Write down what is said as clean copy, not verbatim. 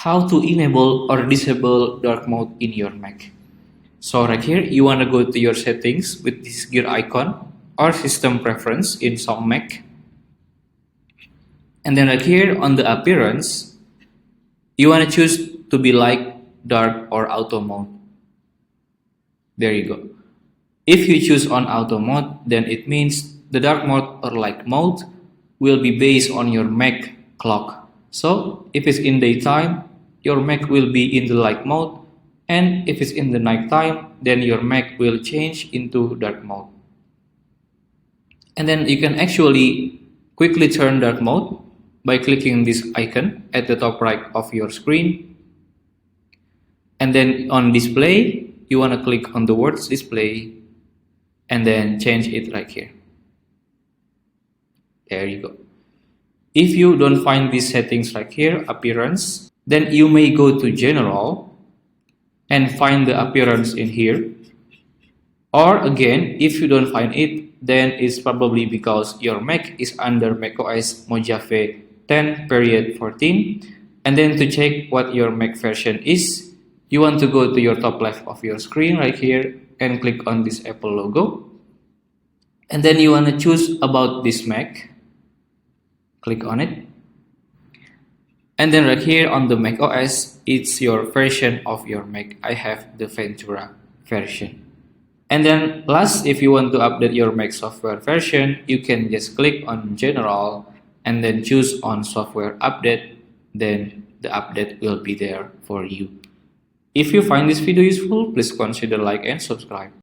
how to enable or disable dark mode in your Mac. So right here, you want to go to your settings with this gear icon or system preference in some Mac. And then right here on the appearance, you want to choose to be light, dark, or auto mode. There you go. If you choose on auto mode, then it means the dark mode or light mode will be based on your Mac clock. So if it's in daytime, your Mac will be in the light mode, and if it's in the night time, then your Mac will change into dark mode. And then you can actually quickly turn dark mode by clicking this icon at the top right of your screen. And then on display, you want to click on the words display and then change it right here. There you go. If you don't find these settings right here, appearance, then you may go to general and find the appearance in here. Or again, if you don't find it, then it's probably because your Mac is under macOS Mojave 10.14. And then to check what your Mac version is, you want to go to your top left of your screen right here and click on this Apple logo. And then you want to choose about this Mac. Click on it. And then right here on the macOS, it's your version of your Mac. I have the Ventura version. And then last, if you want to update your Mac software version, you can just click on general and then choose on software update. Then the update will be there for you. If you find this video useful, please consider like and subscribe.